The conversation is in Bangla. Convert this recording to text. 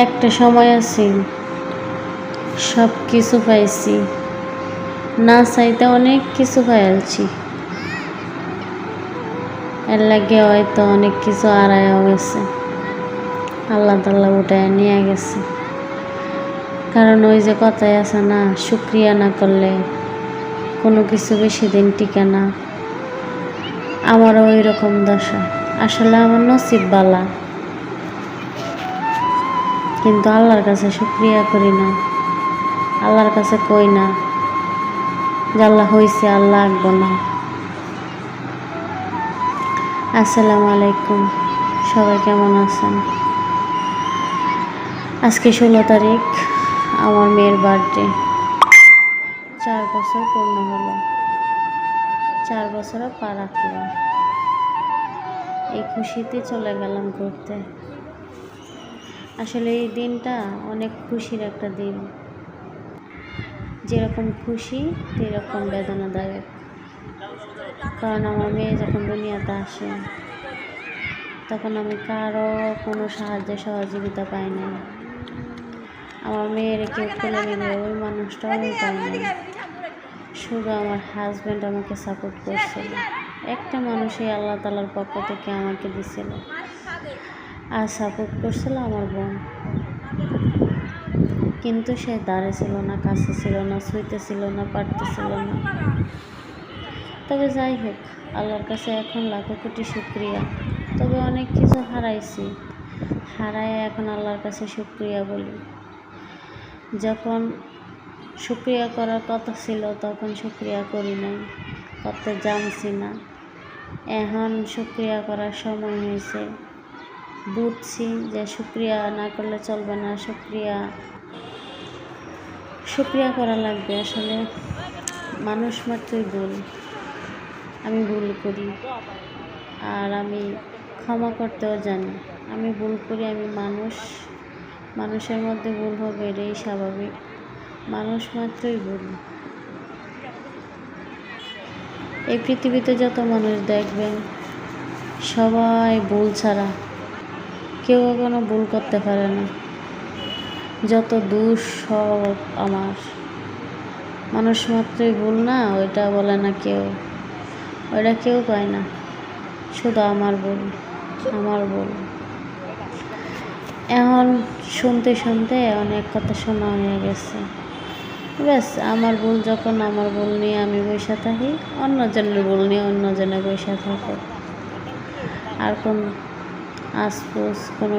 একটা সময় আছে সব কিছু পাইছি, না চাইতে অনেক কিছু পাইছি। এর লাগে হয়তো অনেক কিছু হারায়ও গেছে, আল্লাহ তাআলা উঠায় নিয়ে গেছে। কারণ ওই যে কথাই আছে না, শুকরিয়া না করলে কোনো কিছু বেশি দিন টিকে না। আমারও ওই রকম দশা। আসলে আমার নসিব বালা, কিন্তু আল্লাহর কাছে শুকরিয়া করি না, আল্লাহর কাছে কই না যে আল্লাহ হইছে, আল্লাহ আঁকবো না। আসসালামু আলাইকুম, সবাই কেমন আছেন? আজকে 16 তারিখ, আমার মেয়ের বার্থডে। 4 বছর পূর্ণ হলো, 4 বছরও পা রাখলো। এই খুশিতে চলে গেলাম ঘুরতে। আসলে এই দিনটা অনেক খুশির একটা দিন, যেরকম খুশি সেরকম বেদনাদায়ক। কারণ আমার মেয়ে যখন দুনিয়াতে আসে তখন আমি কারো কোনো সাহায্য সহযোগিতা পাই না। আমার মেয়ের কেউ কোলে নেবে ওই মানুষটাও আমি পাই নাই। শুধু আমার হাজব্যান্ড আমাকে সাপোর্ট করছিল। একটা মানুষই আল্লাহ তাআলার পক্ষ থেকে আমাকে দিছিল, আর সাপোর্ট করছিল আমার বোন। কিন্তু সে দাঁড়ে ছিল না, কাছে ছিল না, শুইতেছিল না, পারতেছিল না। তবে যাই হোক, আল্লাহর কাছে এখন লাখো কোটি শুকরিয়া। তবে অনেক কিছু হারাইছি, হারায় এখন আল্লাহর কাছে শুকরিয়া বলি। যখন শুকরিয়া করার কথা ছিল তখন শুকরিয়া করি নাই, করতে জানছি না। এখন শুকরিয়া করার সময় হয়েছে, বুঝছি যে শুকরিয়া না করলে চলবে না, শুকরিয়া করা লাগবে। আসলে মানুষ মাত্রই ভুল, আমি ভুল করি, আর আমি ক্ষমা করতেও জানি। আমি ভুল করি, আমি মানুষের মধ্যে ভুল হবে, এটাই স্বাভাবিক। মানুষ মাত্রই ভুল। এই পৃথিবীতে যত মানুষ দেখবেন সবাই ভুল ছাড়া কেউ কোনো ভুল করতে পারে না। যত দোষ সব আমার, মানুষ মাত্রই ভুল না ওইটা বলে না কেউ, ওইটা কেউ পায় না। শুধু আমার ভুল। এখন শুনতে শুনতে অনেক কথা শোনা হয়ে গেছে। ব্যাস, আমার ভুল যখন আমার ভুল নিয়ে আমি বসে থাকি, অন্যজনের ভুল নিয়ে অন্যজনে বসে থাকে। আর কোন আশফোস কোনো